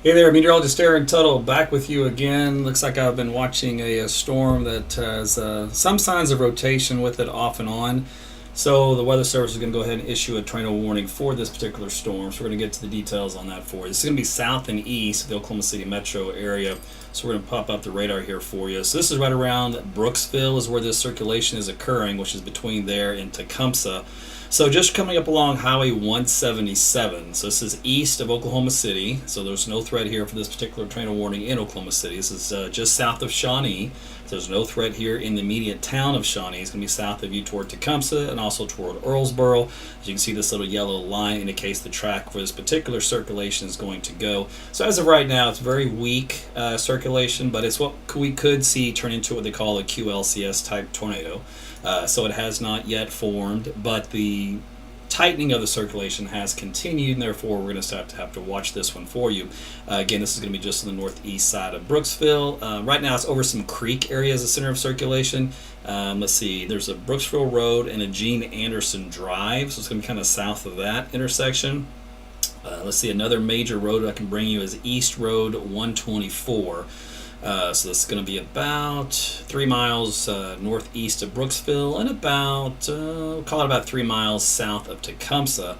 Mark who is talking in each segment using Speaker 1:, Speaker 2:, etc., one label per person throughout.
Speaker 1: Hey there, meteorologist Aaron Tuttle, back with you again. Looks like I've been watching a storm that has some signs of rotation with it off and on. So the Weather Service is going to go ahead and issue a tornado warning for this particular storm. So we're going to get to the details on that for you. This is going to be south and east of the Oklahoma City metro area. So we're going to pop up the radar here for you. So this is right around Brooksville is where this circulation is occurring, which is between there and Tecumseh. So just coming up along Highway 177. So this is east of Oklahoma City. So there's no threat here for this particular tornado warning in Oklahoma City. This is just south of Shawnee. So there's no threat here in the immediate town of Shawnee. It's going to be south of you toward Tecumseh and also toward Earlsboro. As you can see, this little yellow line indicates the track where this particular circulation is going to go. So as of right now, it's very weak circulation, but it's what we could see turn into what they call a QLCS type tornado. So it has not yet formed, but the tightening of the circulation has continued, and therefore we're going to have to watch this one for you. Again, this is going to be just on the northeast side of Brooksville. Right now it's over some creek areas, the center of circulation. Let's see, there's a Brooksville Road and a Gene Anderson Drive, so it's going to be kind of south of that intersection. Let's see, another major road I can bring you is East Road 124. So this is going to be about 3 miles northeast of Brooksville and about, call it about 3 miles south of Tecumseh.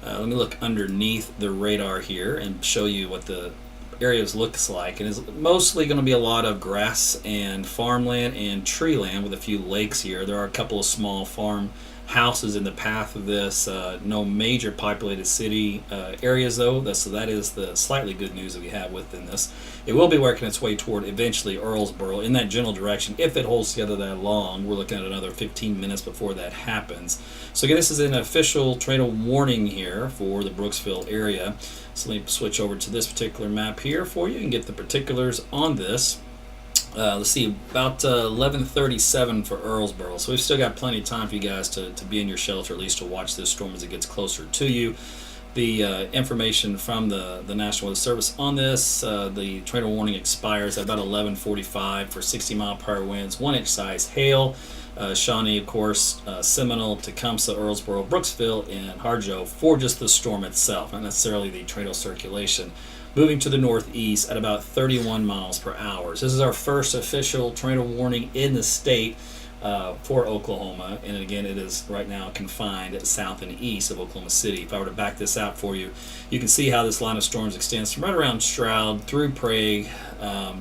Speaker 1: Let me look underneath the radar here and show you what the areas looks like. And it's mostly going to be a lot of grass and farmland and tree land with a few lakes here. There are a couple of small farm houses in the path of this. No major populated city areas though. So that is the slightly good news that we have within this. It will be working its way toward eventually Earlsboro in that general direction. If it holds together that long, we're looking at another 15 minutes before that happens. So again, this is an official tornado warning here for the Brooksville area. So let me switch over to this particular map here for you and get the particulars on this. Let's see, about 11:37 for Earlsboro. So we've still got plenty of time for you guys to be in your shelter, at least to watch this storm as it gets closer to you. The information from the National Weather Service on this, the tornado warning expires at about 11:45 for 60-mile-per-hour winds, 1-inch size hail. Shawnee, of course, Seminole, Tecumseh, Earlsboro, Brooksville, and Harjo for just the storm itself, not necessarily the tornado circulation. Moving to the northeast at about 31 miles per hour. So this is our first official tornado warning in the state for Oklahoma, and again, it is right now confined south and east of Oklahoma City. If I were to back this out for you, you can see how this line of storms extends from right around Stroud through Prague,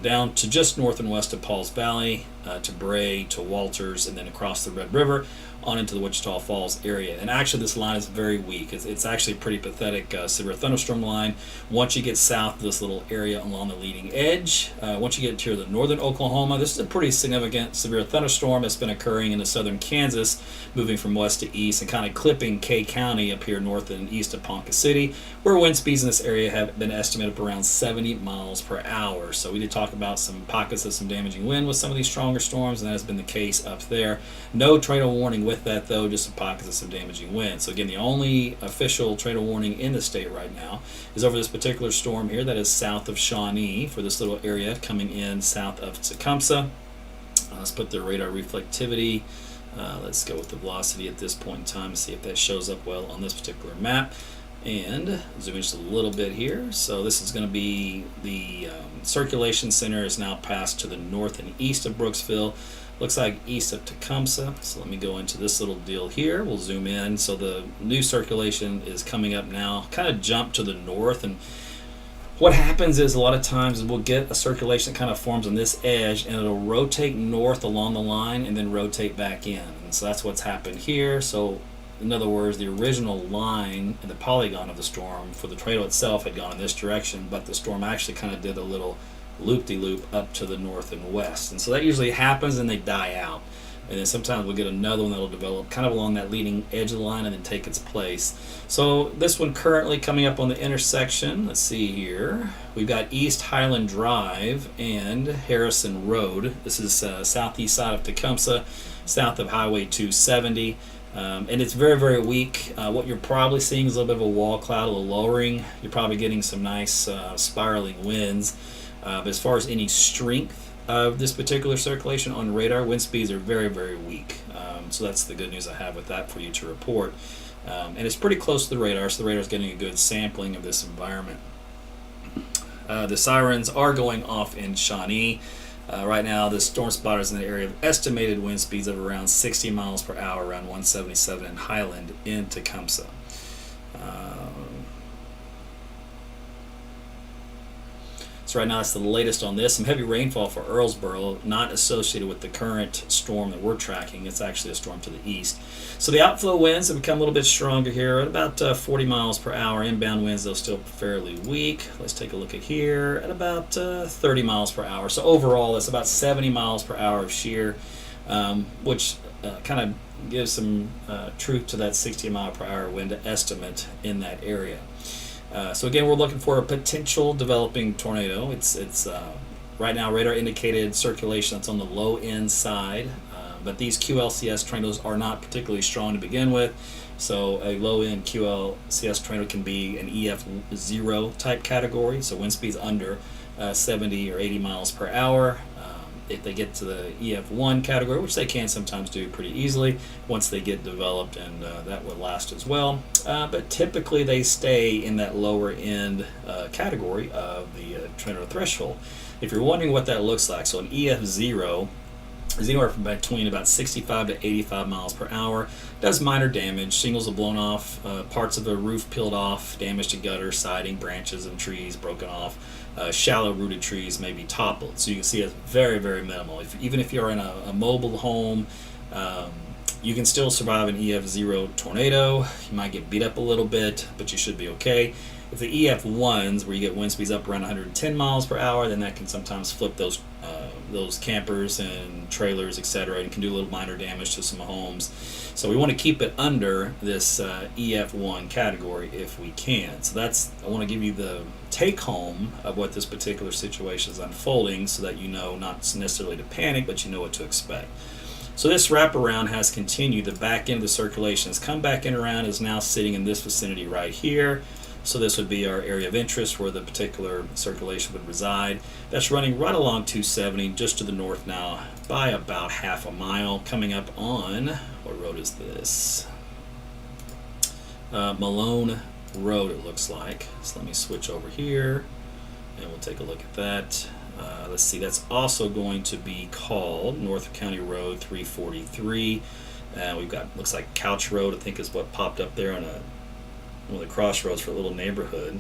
Speaker 1: down to just north and west of Pauls Valley, to Bray, to Walters, and then across the Red River on into the Wichita Falls area. And actually this line is very weak. It's actually a pretty pathetic severe thunderstorm line. Once you get south of this little area along the leading edge, once you get to the northern Oklahoma, this is a pretty significant severe thunderstorm that's been occurring in the southern Kansas, moving from west to east and kind of clipping Kay County up here north and east of Ponca City, where wind speeds in this area have been estimated up around 70 miles per hour. So we did talk about some pockets of some damaging wind with some of these stronger storms, and that has been the case up there. No tornado warning with that though, just some pockets of some damaging wind. So again, the only official tornado warning in the state right now is over this particular storm here that is south of Shawnee for this little area coming in south of Tecumseh. Let's put the radar reflectivity. Let's go with the velocity at this point in time and see if that shows up well on this particular map. And zoom in just a little bit here. So this is going to be the circulation center is now passed to the north and east of Brooksville. Looks like east of Tecumseh. So let me go into this little deal here. We'll zoom in. So the new circulation is coming up now, kind of jump to the north. And what happens is a lot of times we'll get a circulation that kind of forms on this edge, and it'll rotate north along the line and then rotate back in. And so that's what's happened here. So in other words, the original line and the polygon of the storm for the tornado itself had gone in this direction, but the storm actually kind of did a little loop-de-loop up to the north and west. And so that usually happens and they die out. And then sometimes we'll get another one that'll develop kind of along that leading edge of the line and then take its place. So this one currently coming up on the intersection, let's see here. We've got East Highland Drive and Harrison Road. This is southeast side of Tecumseh, south of Highway 270. And it's very, very weak. What you're probably seeing is a little bit of a wall cloud, a little lowering. You're probably getting some nice spiraling winds. But as far as any strength of this particular circulation on radar, wind speeds are very, very weak. So that's the good news I have with that for you to report. And it's pretty close to the radar, so the radar is getting a good sampling of this environment. The sirens are going off in Shawnee. Right now, the storm spotter is in the area of estimated wind speeds of around 60 miles per hour, around 177 in Highland in Tecumseh. So right now, it's the latest on this. Some heavy rainfall for Earlsboro, not associated with the current storm that we're tracking. It's actually a storm to the east. So the outflow winds have become a little bit stronger here at about 40 miles per hour. Inbound winds, though, still fairly weak. Let's take a look at here at about 30 miles per hour. So overall, it's about 70 miles per hour of shear, which kind of gives some truth to that 60 mile per hour wind estimate in that area. So again, we're looking for a potential developing tornado. It's right now radar indicated circulation that's on the low end side, but these QLCS tornadoes are not particularly strong to begin with. So a low end QLCS tornado can be an EF0 type category, so wind speeds under 70 or 80 miles per hour. If they get to the EF1 category, which they can sometimes do pretty easily once they get developed, and that would last as well. But typically they stay in that lower end category of the tornado threshold. If you're wondering what that looks like, so an EF0 is anywhere from between about 65 to 85 miles per hour. Does minor damage. Shingles are blown off, parts of the roof peeled off, damage to gutter, siding, branches and trees broken off. Shallow rooted trees may be toppled. So you can see it's very, very minimal. Even if you're in a mobile home, you can still survive an EF0 tornado. You might get beat up a little bit, but you should be okay. If the EF1s, where you get wind speeds up around 110 miles per hour, then that can sometimes flip those campers and trailers, etc., and can do a little minor damage to some homes. So we want to keep it under this EF1 category if we can. So I want to give you the take home of what this particular situation is unfolding, so that you know not necessarily to panic, but you know what to expect. So this wraparound has continued. The back end of the circulation has come back in around, is now sitting in this vicinity right here. So this would be our area of interest where the particular circulation would reside. That's running right along 270, just to the north now by about half a mile, coming up on, what road is this? Malone Road, it looks like. So let me switch over here and we'll take a look at that. Let's see, that's also going to be called North County Road 343. We've got, looks like Couch Road, I think is what popped up there on one of the crossroads for a little neighborhood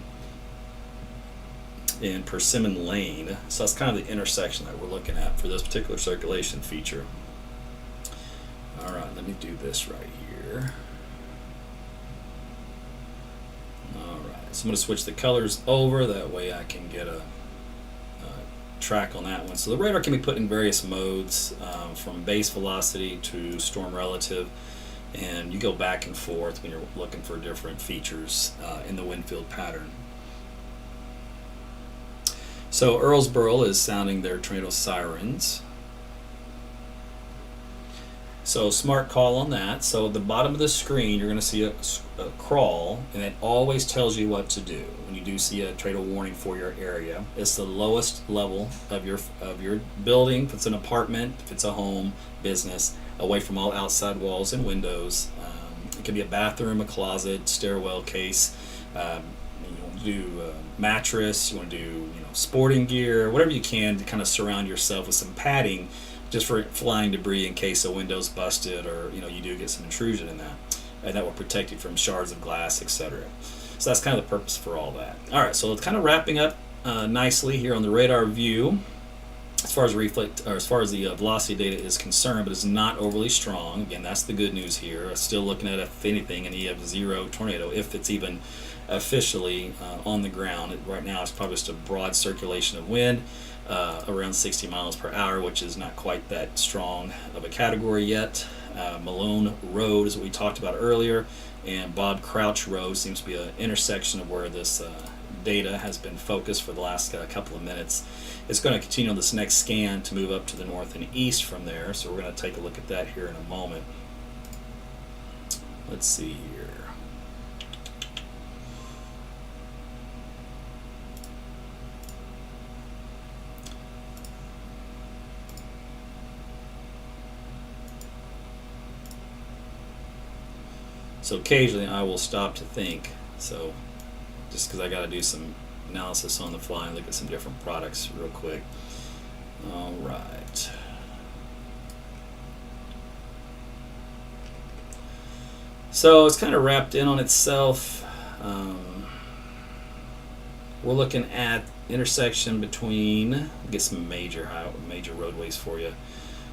Speaker 1: in Persimmon Lane. So that's kind of the intersection that we're looking at for this particular circulation feature. All right, let me do this right here. All right, so I'm going to switch the colors over, that way I can get a track on that one. So the radar can be put in various modes, from base velocity to storm relative, and you go back and forth when you're looking for different features in the wind field pattern. So Earlsboro is sounding their tornado sirens. So smart call on that. So at the bottom of the screen, you're going to see a crawl, and it always tells you what to do when you do see a tornado warning for your area. It's the lowest level of your building. If it's an apartment, if it's a home, business, away from all outside walls and windows. It could be a bathroom, a closet, stairwell case. You want to do a mattress. You want to do sporting gear, whatever you can to kind of surround yourself with some padding, just for flying debris in case a window's busted or you do get some intrusion in that, and that will protect you from shards of glass, etc. So that's kind of the purpose for all that. All right, so it's kind of wrapping up nicely here on the radar view. As far as the velocity data is concerned, but it's not overly strong. Again, that's the good news here. Still looking at, if anything, an EF0 tornado, if it's even officially on the ground. Right now, it's probably just a broad circulation of wind around 60 miles per hour, which is not quite that strong of a category yet. Malone Road is what we talked about earlier, and Bob Crouch Road seems to be an intersection of where this data has been focused for the last couple of minutes. It's going to continue on this next scan to move up to the north and east from there, so we're going to take a look at that here in a moment. Let's see here. So occasionally I will stop to think, so just because I got to do some analysis on the fly and look at some different products real quick. All right. So it's kind of wrapped in on itself. We're looking at intersection between, get some major roadways for you.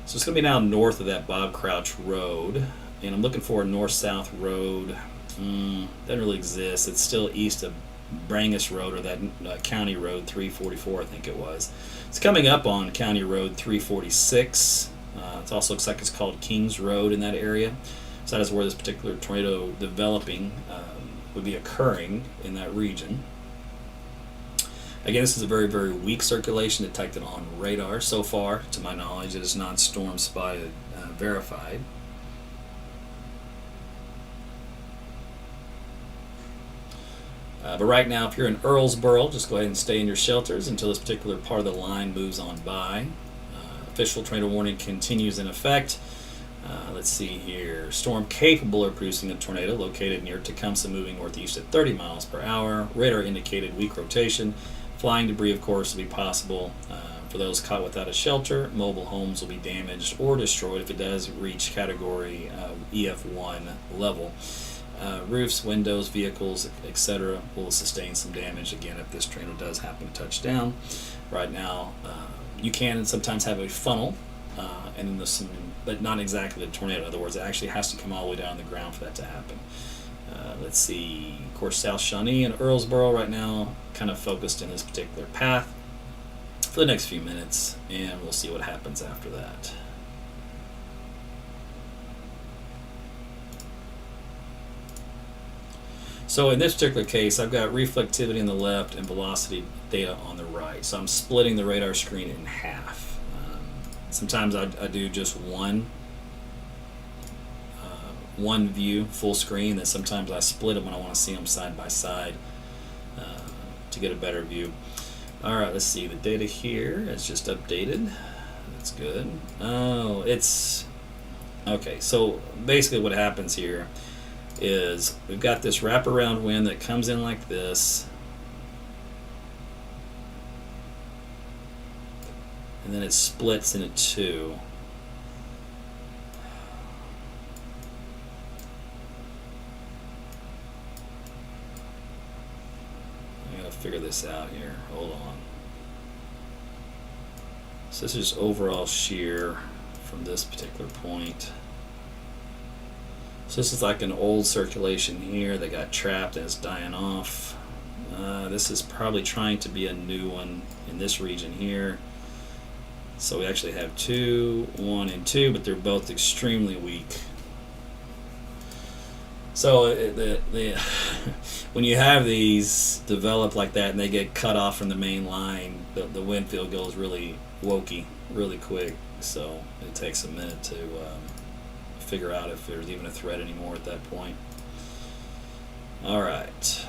Speaker 1: So it's going to be now north of that Bob Crouch Road, and I'm looking for a north-south road. Doesn't really exist. It's still east of Brangus Road, or that County Road 344, I think it was. It's coming up on County Road 346. It also looks like it's called Kings Road in that area. So that is where this particular tornado developing would be occurring in that region. Again, this is a very, very weak circulation detected on radar so far. To my knowledge, it is not storm spotted verified. But right now, if you're in Earlsboro, just go ahead and stay in your shelters until this particular part of the line moves on by. Official tornado warning continues in effect. Let's see here. Storm capable of producing a tornado located near Tecumseh, moving northeast at 30 miles per hour. Radar indicated weak rotation. Flying debris, of course, will be possible. For those caught without a shelter, mobile homes will be damaged or destroyed if it does reach category EF1 level. Roofs, windows, vehicles, etc. will sustain some damage again if this tornado does happen to touch down. Right now, you can sometimes have a funnel, and then there's some, but not exactly a tornado. In other words, it actually has to come all the way down the ground for that to happen. Let's see, of course, South Shawnee and Earlsboro right now kind of focused in this particular path for the next few minutes, and we'll see what happens after that. So in this particular case, I've got reflectivity on the left and velocity data on the right. So I'm splitting the radar screen in half. Sometimes I do just one view, full screen, then sometimes I split them when I want to see them side by side to get a better view. Alright, let's see, the data here is just updated. That's good. Oh, it's... Okay, so basically what happens here is we've got this wraparound wind that comes in like this, and then it splits into two. I gotta figure this out here. Hold on. So this is overall shear from this particular point. So this is like an old circulation here that got trapped and it's dying off. This is probably trying to be a new one in this region here. So we actually have 2, 1, and 2, but they're both extremely weak. So when you have these develop like that and they get cut off from the main line, the wind field goes really wokey, really quick. So it takes a minute to figure out if there's even a threat anymore at that point. Alright.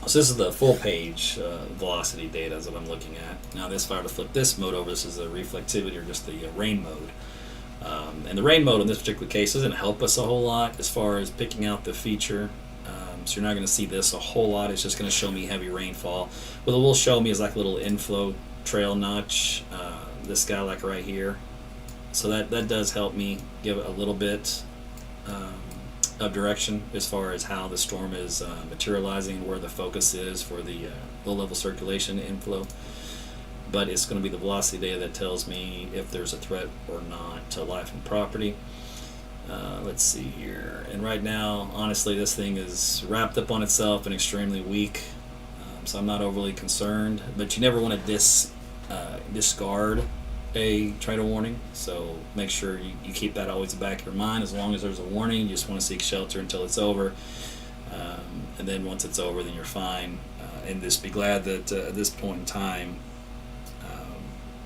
Speaker 1: So this is the full page velocity data that I'm looking at. Now this, if I were to flip this mode over, this is the reflectivity, or just the rain mode. And the rain mode in this particular case doesn't help us a whole lot as far as picking out the feature. So you're not going to see this a whole lot. It's just going to show me heavy rainfall. What it will show me is like a little inflow trail notch, this guy like right here. So that does help me give a little bit of direction as far as how the storm is materializing, where the focus is for the low-level circulation inflow. But it's going to be the velocity data that tells me if there's a threat or not to life and property. Let's see here. And right now, honestly, this thing is wrapped up on itself and extremely weak. So I'm not overly concerned. But you never want to discard a tornado warning, so make sure you keep that always in the back of your mind. As long as there's a warning, you just want to seek shelter until it's over, and then once it's over, then you're fine. And just be glad that at this point in time,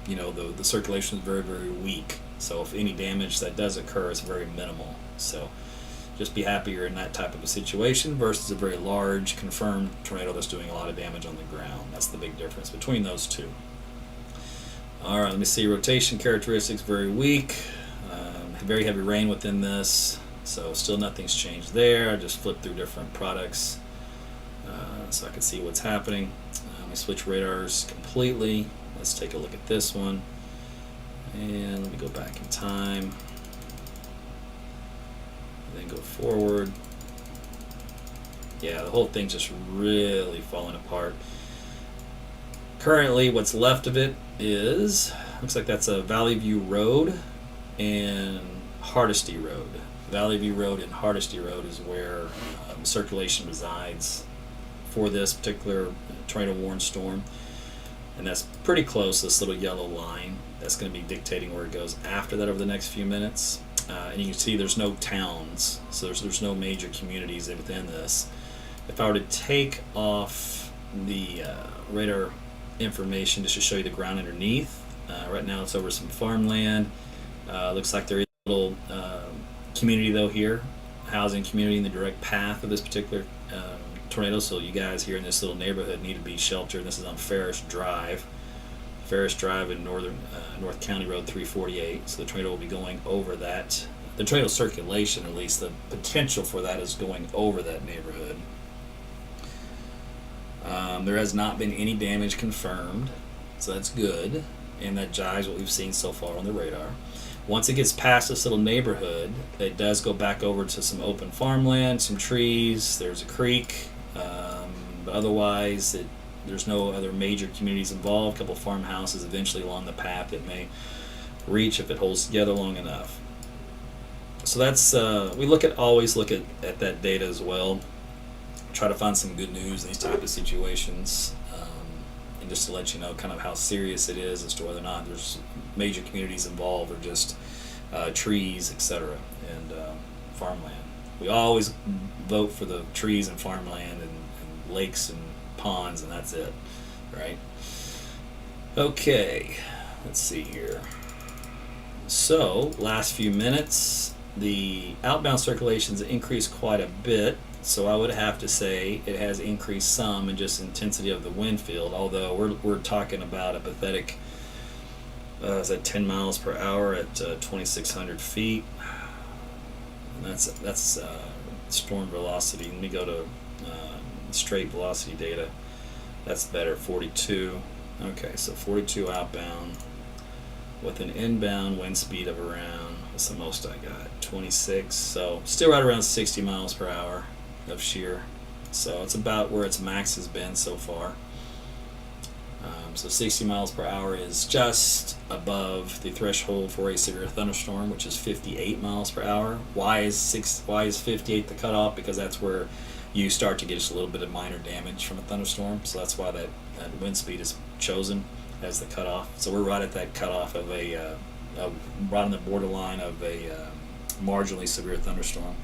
Speaker 1: the circulation is very, very weak, so if any damage that does occur is very minimal. So just be happy you're in that type of a situation versus a very large confirmed tornado that's doing a lot of damage on the ground. That's the big difference between those two. Alright, let me see. Rotation characteristics, very weak. Very heavy rain within this. So still nothing's changed there. I just flipped through different products. so I can see what's happening. Let me switch radars completely. Let's take a look at this one. And let me go back in time. And then go forward. Yeah, the whole thing's just really falling apart. Currently, what's left of it is, looks like that's a Valley View Road and Hardesty Road. Valley View Road and Hardesty Road is where circulation resides for this particular tornado-warned storm. And that's pretty close, this little yellow line. That's going to be dictating where it goes after that over the next few minutes. And you can see there's no towns, so there's no major communities within this. If I were to take off the radar information just to show you the ground underneath, right now it's over some farmland. Looks like there is a little community though here, housing community in the direct path of this particular tornado. So you guys here in this little neighborhood need to be sheltered. This is on Ferris Drive in North County Road 348. So the tornado will be going over that. The tornado circulation, at least the potential for that, is going over that neighborhood. There has not been any damage confirmed, so that's good, and that jives what we've seen so far on the radar. Once it gets past this little neighborhood, it does go back over to some open farmland, some trees, there's a creek, but otherwise there's no other major communities involved. A couple of farmhouses eventually along the path it may reach if it holds together long enough. So that's we always look at that data as well. Try to find some good news in these type of situations, and just to let you know kind of how serious it is as to whether or not there's major communities involved or just trees, etc., and farmland. We always vote for the trees and farmland and lakes and ponds, and that's it, right? Okay, let's see here. So last few minutes, the outbound circulations increased quite a bit. So I would have to say it has increased some in just intensity of the wind field, although we're talking about a pathetic, is that 10 miles per hour at 2,600 feet. And that's storm velocity. Let me go to straight velocity data. That's better, 42. Okay, so 42 outbound with an inbound wind speed of around, what's the most I got? 26. So still right around 60 miles per hour of shear, so it's about where its max has been so far. So 60 miles per hour is just above the threshold for a severe thunderstorm, which is 58 miles per hour. Why is 58 the cutoff? Because that's where you start to get just a little bit of minor damage from a thunderstorm. So that's why that wind speed is chosen as the cutoff. So we're right at that cutoff of right on the borderline of a marginally severe thunderstorm.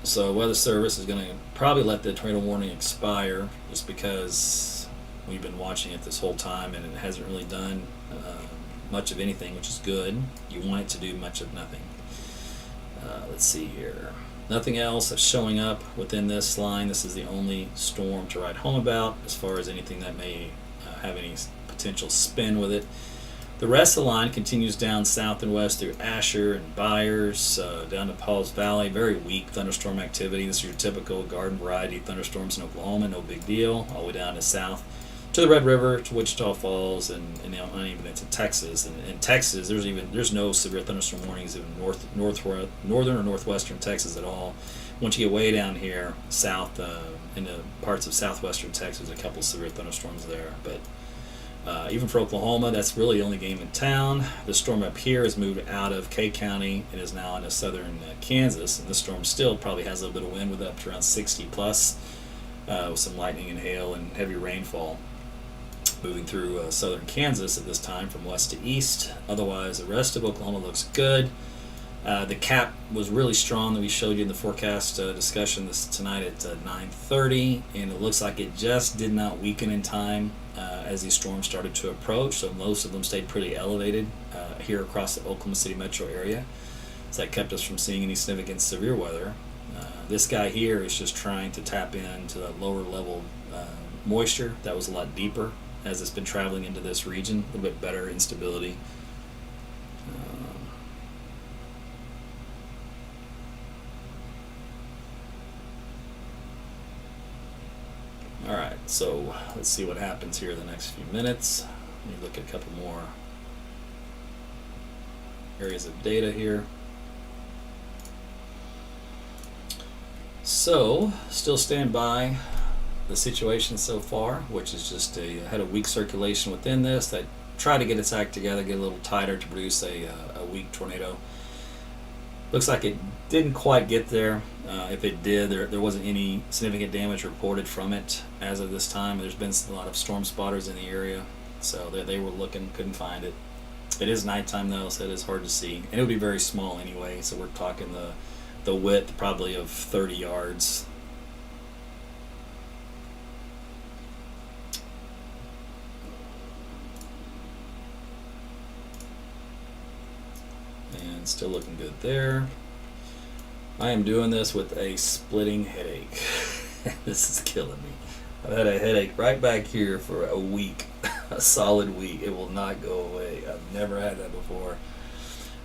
Speaker 1: So Weather Service is going to probably let the tornado warning expire just because we've been watching it this whole time and it hasn't really done much of anything, which is good. You want it to do much of nothing. Let's see here. Nothing else that's showing up within this line. This is the only storm to write home about as far as anything that may have any potential spin with it. The rest of the line continues down south and west through Asher and Byers, down to Pauls Valley. Very weak thunderstorm activity. This is your typical garden variety thunderstorms in Oklahoma, no big deal. All the way down to south to the Red River, to Wichita Falls, and even into Texas. And in Texas, there's no severe thunderstorm warnings in northern or northwestern Texas at all. Once you get way down here, south into parts of southwestern Texas, a couple of severe thunderstorms there, but. Even for Oklahoma, that's really the only game in town. The storm up here has moved out of K County and is now into southern Kansas, and this storm still probably has a little bit of wind with up to around 60 plus, with some lightning and hail and heavy rainfall moving through southern Kansas at this time from west to east. Otherwise, the rest of Oklahoma looks good. The cap was really strong that we showed you in the forecast discussion tonight at 9:30, and it looks like it just did not weaken in time as these storms started to approach, so most of them stayed pretty elevated here across the Oklahoma City metro area. So that kept us from seeing any significant severe weather. This guy here is just trying to tap into that lower level moisture that was a lot deeper as it's been traveling into this region, a little bit better instability. So let's see what happens here in the next few minutes. Let me look at a couple more areas of data here. So still stand by the situation so far, which is just had a weak circulation within this that tried to get its act together, get a little tighter to produce a weak tornado. Looks like it didn't quite get there. If it did, there wasn't any significant damage reported from it as of this time. There's been a lot of storm spotters in the area, so they were looking, couldn't find it. It is nighttime though, so it is hard to see, and it would be very small anyway. So we're talking the width probably of 30 yards. And still looking good there. I am doing this with a splitting headache. This is killing me. I've had a headache right back here for a week, a solid week. It will not go away. I've never had that before.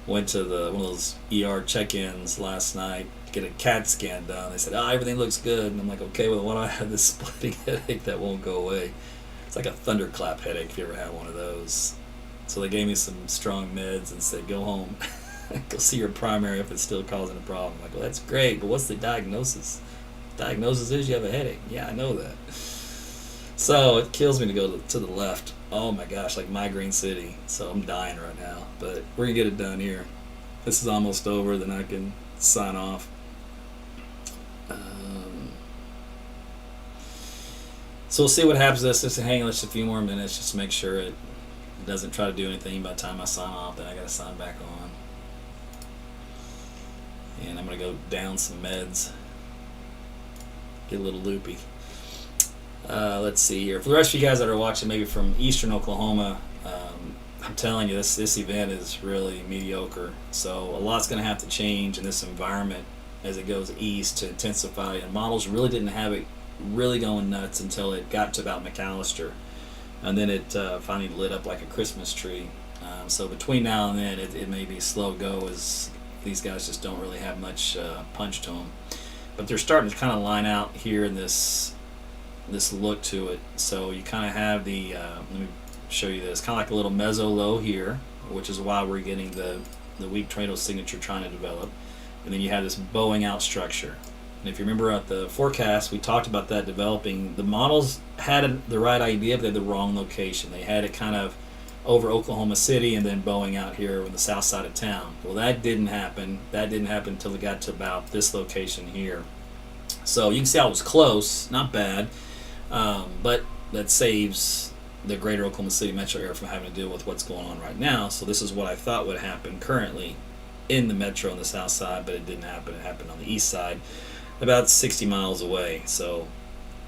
Speaker 1: Went to one of those ER check-ins last night to get a CAT scan done. They said, everything looks good. And I'm like, okay, well, why do I have this splitting headache that won't go away? It's like a thunderclap headache if you ever had one of those. So they gave me some strong meds and said, go home. Go see your primary if it's still causing a problem. I'm like, well, that's great, but what's the diagnosis? The diagnosis is you have a headache. Yeah, I know that. So it kills me to go to the left. Oh my gosh, like migraine city. So I'm dying right now, but we're gonna get it done here. This is almost over, then I can sign off. So we'll see what happens to this. Just hang on just a few more minutes, just to make sure it doesn't try to do anything. By the time I sign off, then I gotta sign back on. And I'm going to go down some meds. Get a little loopy. Let's see here. For the rest of you guys that are watching maybe from eastern Oklahoma, I'm telling you, this event is really mediocre. So a lot's going to have to change in this environment as it goes east to intensify. And models really didn't have it really going nuts until it got to about McAllister. And then it finally lit up like a Christmas tree. So between now and then, it may be slow go as these guys just don't really have much punch to them, but they're starting to kind of line out here in this look to it. So you kind of have the let me show you this, kind of like a little mezzo low here, which is why we're getting the weak tornado signature trying to develop, and then you have this bowing out structure. And if you remember at the forecast, we talked about that developing. The models had the right idea, but they had the wrong location. They had it kind of over Oklahoma City and then bowing out here on the south side of town. Well, that didn't happen. That didn't happen until it got to about this location here. So you can see I was close, not bad, but that saves the greater Oklahoma City metro area from having to deal with what's going on right now. So this is what I thought would happen currently in the metro on the south side, but it didn't happen. It happened on the east side, about 60 miles away. So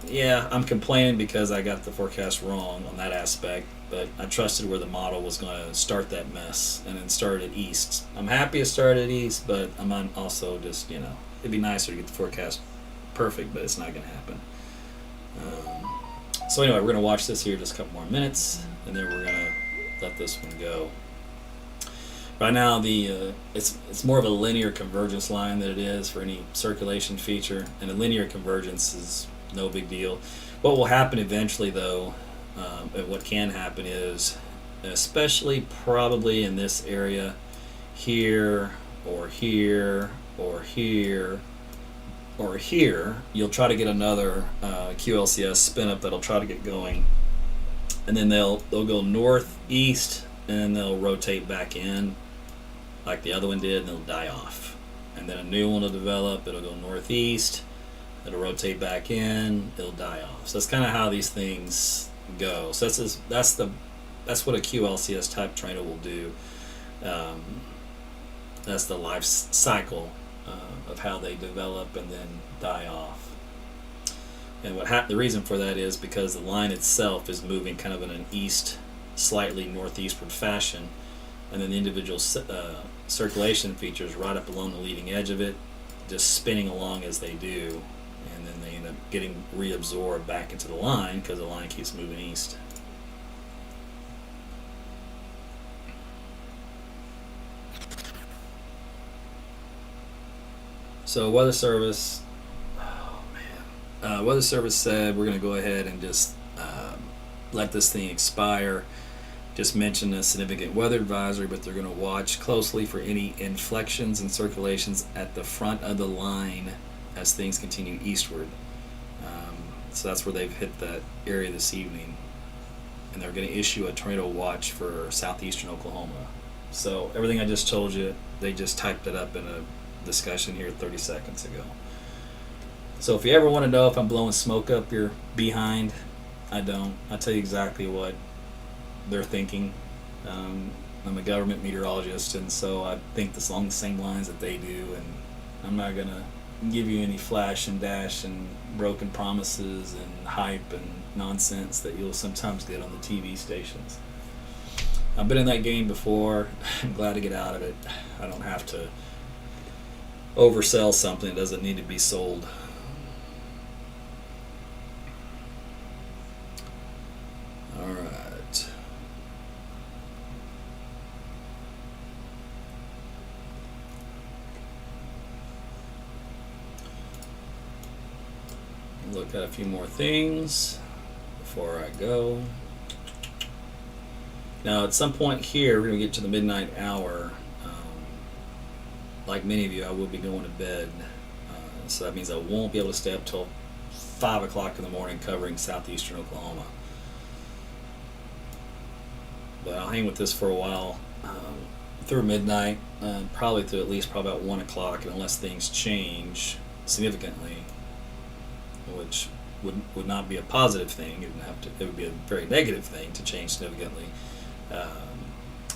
Speaker 1: yeah, I'm complaining because I got the forecast wrong on that aspect, but I trusted where the model was going to start that mess and then started east. I'm happy it started east, but I'm also just, it'd be nicer to get the forecast perfect, but it's not going to happen. So anyway, we're going to watch this here just a couple more minutes, and then we're going to let this one go. Right now, it's more of a linear convergence line than it is for any circulation feature, and a linear convergence is no big deal. What will happen eventually, though, and what can happen is, especially probably in this area, here or here or here or here, you'll try to get another QLCS spin up that'll try to get going, and then they'll go northeast and then they'll rotate back in like the other one did, and they'll die off, and then a new one will develop. It'll go northeast, it'll rotate back in, it'll die off. So that's kind of how these things go. So that's what a QLCS type tornado will do. That's the life cycle of how they develop and then die off. And the reason for that is because the line itself is moving kind of in an east, slightly northeastward fashion, and then the individual circulation features right up along the leading edge of it, just spinning along as they do, and then they end up getting reabsorbed back into the line because the line keeps moving east. So Weather Service, oh man, Weather Service said we're going to go ahead and just let this thing expire. Just mention a significant weather advisory, but they're going to watch closely for any inflections and circulations at the front of the line as things continue eastward. So that's where they've hit that area this evening, and they're going to issue a tornado watch for southeastern Oklahoma. So everything I just told you, they just typed it up in a discussion here 30 seconds ago. So if you ever want to know if I'm blowing smoke up your behind, I don't. I tell you exactly what they're thinking. I'm a government meteorologist, and so I think this along the same lines that they do, and I'm not going to give you any flash and dash and broken promises and hype and nonsense that you'll sometimes get on the TV stations. I've been in that game before. I'm glad to get out of it. I don't have to oversell something that doesn't need to be sold. All right. Look at a few more things before I go. Now, at some point here, we're going to get to the midnight hour. Like many of you, I will be going to bed. So that means I won't be able to stay up till 5 o'clock in the morning covering southeastern Oklahoma. But I'll hang with this for a while through midnight, probably through at least probably about 1 o'clock, and unless things change significantly, which would not be a positive thing. It would be a very negative thing to change significantly.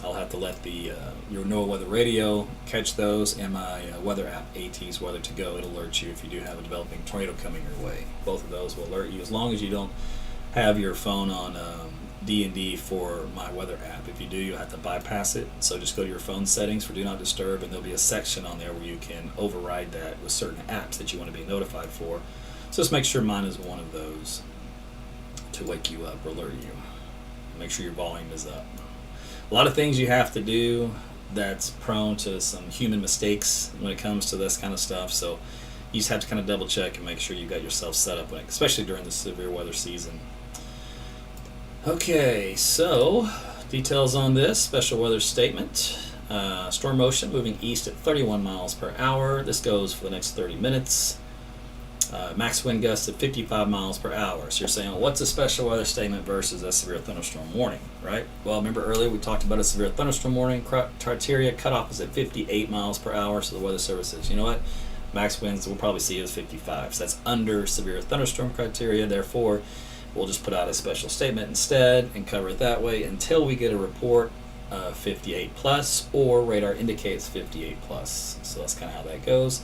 Speaker 1: I'll have to let the your NOAA weather radio catch those, and my weather app, AT's Weather to Go. It'll alert you if you do have a developing tornado coming your way. Both of those will alert you, as long as you don't have your phone on D&D for my weather app. If you do, you'll have to bypass it. So just go to your phone settings for Do Not Disturb, and there'll be a section on there where you can override that with certain apps that you want to be notified for. So just make sure mine is one of those to wake you up or alert you. Make sure your volume is up. A lot of things you have to do that's prone to some human mistakes when it comes to this kind of stuff. So you just have to kind of double check and make sure you got yourself set up, especially during the severe weather season. Okay, so details on this special weather statement. Storm motion moving east at 31 miles per hour. This goes for the next 30 minutes. Max wind gusts at 55 miles per hour. So you're saying, well, what's a special weather statement versus a severe thunderstorm warning, right? Well, remember earlier we talked about a severe thunderstorm warning criteria. Cutoff is at 58 miles per hour. So the Weather Service says, you know what? Max winds we'll probably see is 55. So that's under severe thunderstorm criteria. Therefore, we'll just put out a special statement instead and cover it that way until we get a report 58 plus, or radar indicates 58 plus. So that's kind of how that goes.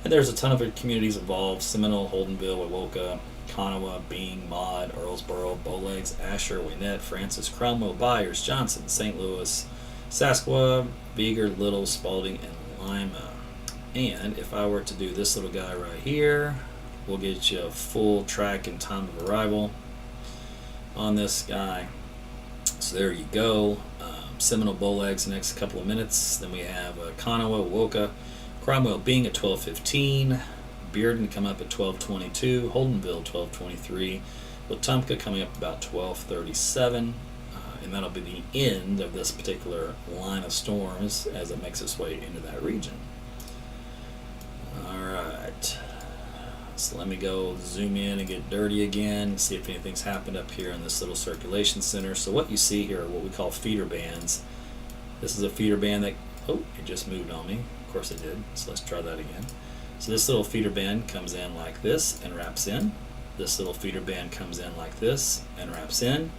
Speaker 1: And there's a ton of communities involved: Seminole, Holdenville, Wewoka, Conawa, Bing, Maud, Earlsboro, Bowlegs, Asher, Winnett, Francis, Cromwell, Byers, Johnson, St. Louis, Sasquatch, Beaver, Little, Spalding, and Lima. And if I were to do this little guy right here, we'll get you a full track and time of arrival on this guy. So there you go. Seminole, Bowlegs the next couple of minutes. Then we have Conawa, Wewoka, Cromwell being at 12:15, Bearden come up at 12:22, Holdenville 12:23, Wetumpka coming up about 12:37, and that'll be the end of this particular line of storms as it makes its way into that region. All right, so let me go zoom in and get dirty again, see if anything's happened up here in this little circulation center. So what you see here are what we call feeder bands. This is a feeder band that, oh, it just moved on me. Of course it did, so let's try that again. So this little feeder band comes in like this and wraps in. This little feeder band comes in like this and wraps in.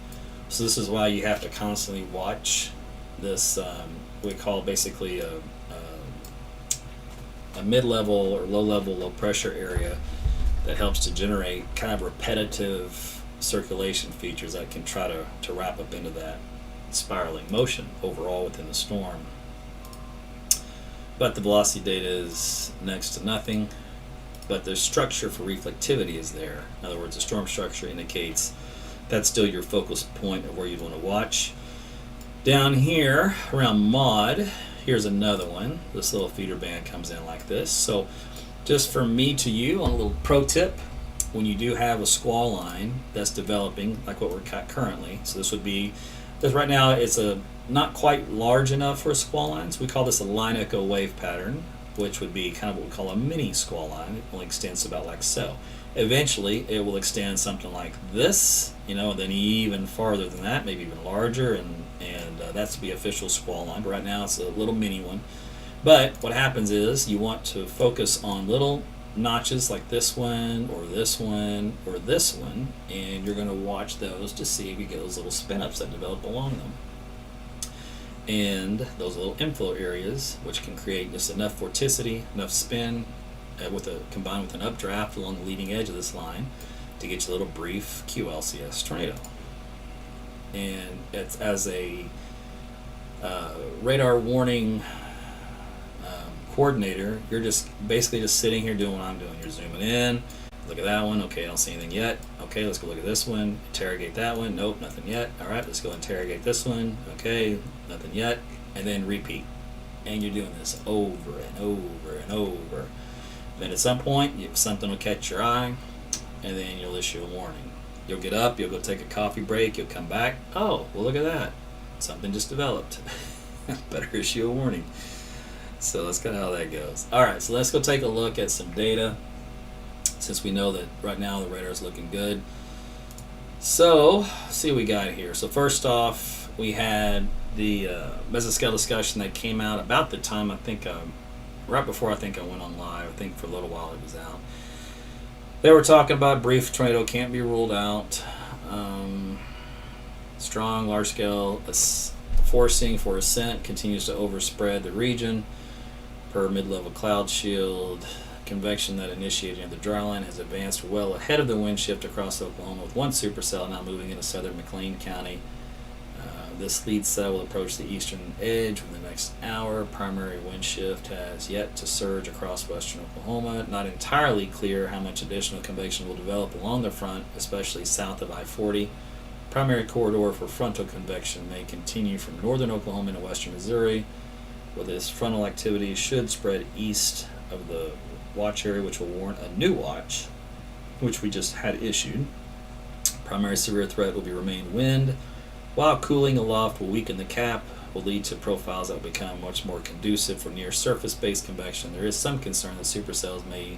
Speaker 1: So this is why you have to constantly watch this, we call basically a mid-level or low-level, low-pressure area that helps to generate kind of repetitive circulation features that can try to wrap up into that spiraling motion overall within the storm. But the velocity data is next to nothing, but the structure for reflectivity is there. In other words, the storm structure indicates that's still your focus point of where you'd want to watch. Down here around Maud, here's another one. This little feeder band comes in like this. So just from me to you on a little pro tip, when you do have a squall line that's developing, like what we're currently. So this would be, because right now it's a not quite large enough for a squall line. So we call this a line echo wave pattern, which would be kind of what we call a mini squall line. It only extends about like so. Eventually, it will extend something like this, and then even farther than that, maybe even larger, and that's the official squall line. But right now, it's a little mini one. But what happens is you want to focus on little notches like this one, or this one, or this one, and you're going to watch those to see if you get those little spin-ups that develop along them. And those little inflow areas, which can create just enough vorticity, enough spin, combined with an updraft along the leading edge of this line to get you a little brief QLCS tornado. And it's as a radar warning coordinator, you're just basically just sitting here doing what I'm doing. You're zooming in, look at that one, okay, I don't see anything yet. Okay, let's go look at this one, interrogate that one, nope, nothing yet. All right, let's go interrogate this one, okay, nothing yet, and then repeat. And you're doing this over and over and over. Then at some point, something will catch your eye, and then you'll issue a warning. You'll get up, you'll go take a coffee break, you'll come back. Oh, well, look at that. Something just developed. Better issue a warning. So that's kind of how that goes. All right, so let's go take a look at some data, since we know that right now the radar is looking good. So, let's see what we got here. So first off, we had the mesoscale discussion that came out about the time, I think, right before I went on live. I think for a little while it was out. They were talking about brief tornado can't be ruled out. Strong large scale forcing for ascent continues to overspread the region per mid-level cloud shield. Convection that initiated in the dry line has advanced well ahead of the wind shift across Oklahoma, with one supercell now moving into southern McLean County. This lead cell will approach the eastern edge within the next hour. Primary wind shift has yet to surge across western Oklahoma. Not entirely clear how much additional convection will develop along the front, especially south of I-40. Primary corridor for frontal convection may continue from northern Oklahoma into western Missouri, where this frontal activity should spread east of the watch area, which will warrant a new watch, which we just had issued. Primary severe threat will be remain wind, while cooling aloft will weaken the cap, will lead to profiles that will become much more conducive for near surface-based convection. There is some concern that supercells may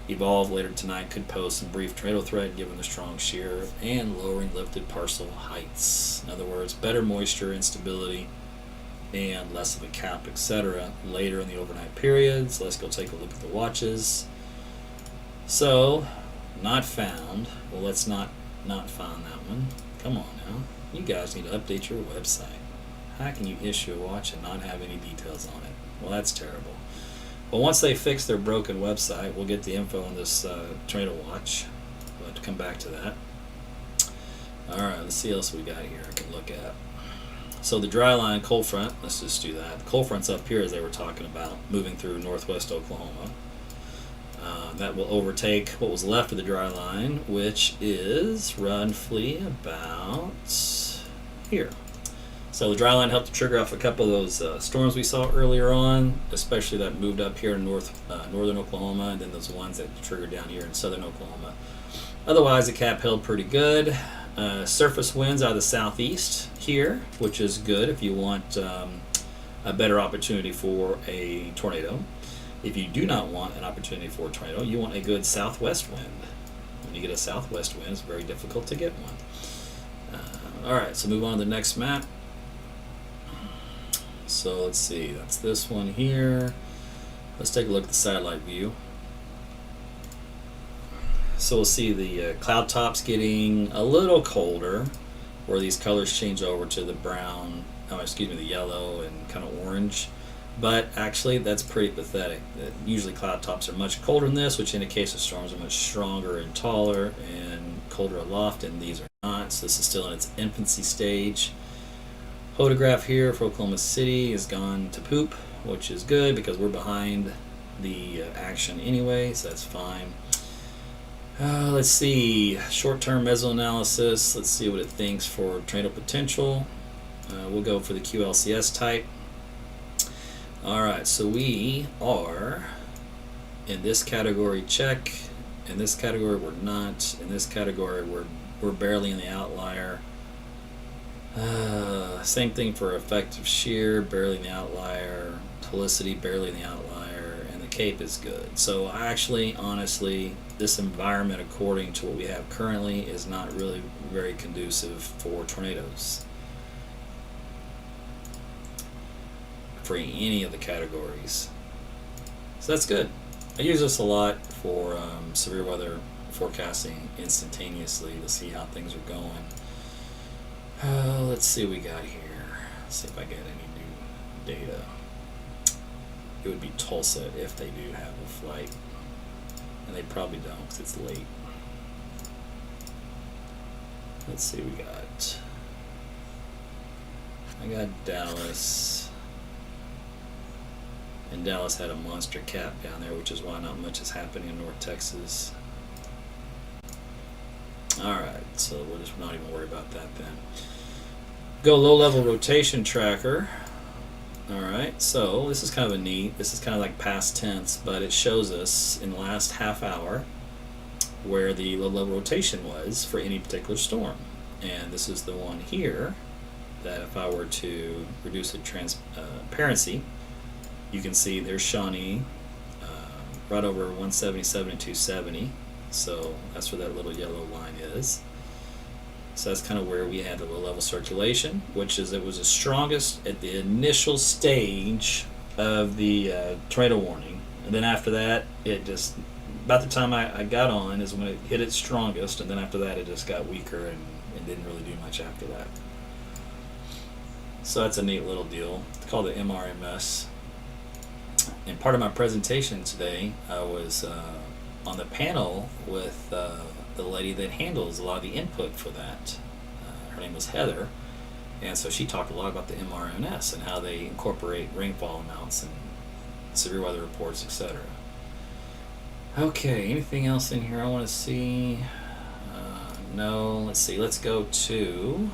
Speaker 1: evolve later tonight, could pose some brief tornado threat given the strong shear and lowering lifted parcel heights. In other words, better moisture instability and less of a cap, etc. later in the overnight periods. Let's go take a look at the watches. So, not found. Well, let's not find that one. Come on now. You guys need to update your website. How can you issue a watch and not have any details on it? Well, that's terrible. But once they fix their broken website, we'll get the info on this tornado watch. We'll have to come back to that. All right, let's see what else we got here I can look at. So the dry line cold front, let's just do that. The cold front's up here, as they were talking about, moving through northwest Oklahoma. That will overtake what was left of the dry line, which is roughly about here. So the dry line helped to trigger off a couple of those storms we saw earlier on, especially that moved up here in northern Oklahoma, and then those ones that triggered down here in southern Oklahoma. Otherwise, the cap held pretty good. Surface winds out of the southeast here, which is good if you want a better opportunity for a tornado. If you do not want an opportunity for a tornado, you want a good southwest wind. When you get a southwest wind, it's very difficult to get one. All right, so move on to the next map. So let's see, that's this one here. Let's take a look at the satellite view. So we'll see the cloud tops getting a little colder, where these colors change over to the brown, the yellow and kind of orange. But actually, that's pretty pathetic. Usually cloud tops are much colder than this, which indicates the storms are much stronger and taller and colder aloft, and these are not. So this is still in its infancy stage. Photograph here for Oklahoma City has gone to poop, which is good because we're behind the action anyway, so that's fine. Let's see, short-term mesoanalysis. Let's see what it thinks for tornado potential. We'll go for the QLCS type. All right, so we are in this category check, In this category, we're not. In this category, we're barely in the outlier. Same thing for effective shear, barely in the outlier. Helicity, barely in the outlier, and the cape is good. So actually, honestly, this environment, according to what we have currently, is not really very conducive for tornadoes for any of the categories. So that's good. I use this a lot for severe weather forecasting instantaneously to see how things are going. Let's see what we got here. Let's see if I get any new data. It would be Tulsa if they do have a flight. And they probably don't because it's late. Let's see what we got. I got Dallas. And Dallas had a monster cap down there, which is why not much is happening in North Texas. Alright, so we'll just not even worry about that then. Go low-level rotation tracker. Alright, so this is kind of a neat, this is kind of like past tense, but it shows us in the last half hour where the low-level rotation was for any particular storm. And this is the one here that if I were to reduce the transparency, you can see there's Shawnee right over 177 and 270. So that's where that little yellow line is. So that's kind of where we had the low level circulation, which is it was the strongest at the initial stage of the tornado warning. And then after that, it just, about the time I got on is when it hit its strongest, and then after that it just got weaker and it didn't really do much after that. So that's a neat little deal. It's called the MRMS. And part of my presentation today, I was on the panel with the lady that handles a lot of the input for that. Her name was Heather, and so she talked a lot about the MRNS and how they incorporate rainfall amounts and severe weather reports, etc. Okay, anything else in here I want to see? No, let's see. Let's go to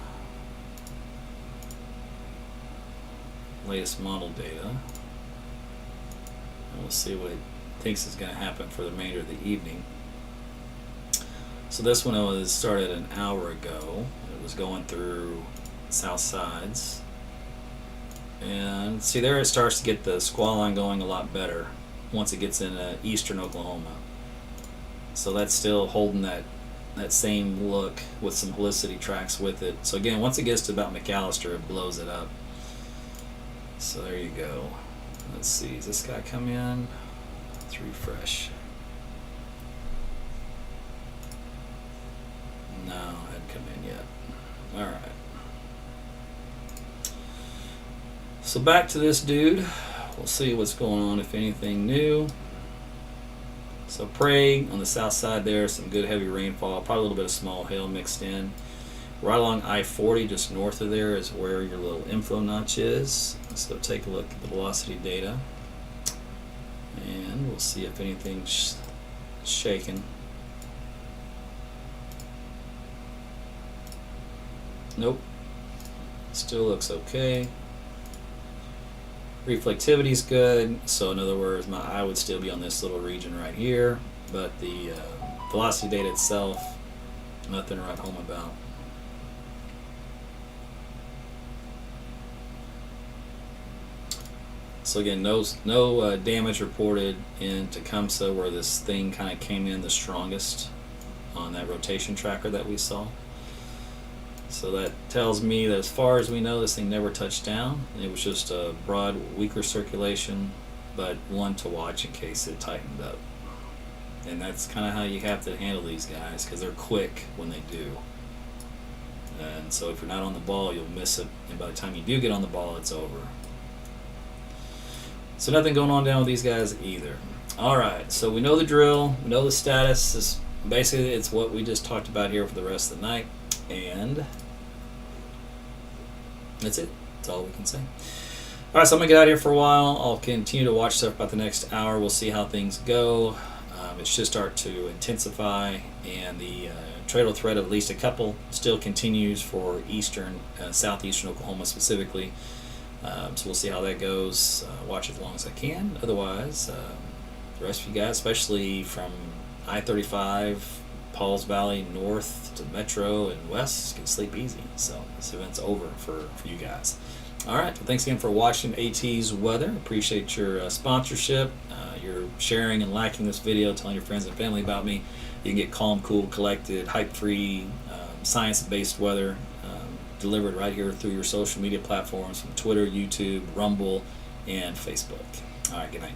Speaker 1: latest model data. And we'll see what it thinks is going to happen for the remainder of the evening. So this one was started an hour ago. It was going through south sides. And see there it starts to get the squall line going a lot better once it gets into eastern Oklahoma. So that's still holding that same look with some helicity tracks with it. So again, once it gets to about McAllister, it blows it up. So there you go. Let's see, does this guy come in? Let's refresh. No, it hadn't come in yet. Alright. So back to this dude. We'll see what's going on, if anything new. So Prague on the south side there, some good heavy rainfall, probably a little bit of small hail mixed in. Right along I-40, just north of there, is where your little inflow notch is. So take a look at the velocity data. And we'll see if anything's shaking. Nope. Still looks okay. Reflectivity's good, so in other words, my eye would still be on this little region right here, but the velocity data itself, nothing to write home about. So again, no damage reported in Tecumseh, where this thing kind of came in the strongest on that rotation tracker that we saw. So that tells me that as far as we know, this thing never touched down. It was just a broad, weaker circulation, but one to watch in case it tightened up. And that's kind of how you have to handle these guys, because they're quick when they do. And so if you're not on the ball, you'll miss it, and by the time you do get on the ball, it's over. So nothing going on down with these guys either. Alright, so we know the drill, we know the status. Basically, it's what we just talked about here for the rest of the night. And that's it. That's all we can say. Alright, so I'm going to get out of here for a while. I'll continue to watch stuff about the next hour. We'll see how things go. It should start to intensify, and the tornado threat of at least a couple still continues for eastern, southeastern Oklahoma specifically. So we'll see how that goes. Watch it as long as I can. Otherwise, the rest of you guys, especially from I-35, Pauls Valley north to Metro and west can sleep easy. So this event's over for you guys. All right. Well, thanks again for watching AT's Weather. Appreciate your sponsorship, your sharing and liking this video, telling your friends and family about me. You can get calm, cool, collected, hype-free, science-based weather delivered right here through your social media platforms from Twitter, YouTube, Rumble, and Facebook. All right. Good night.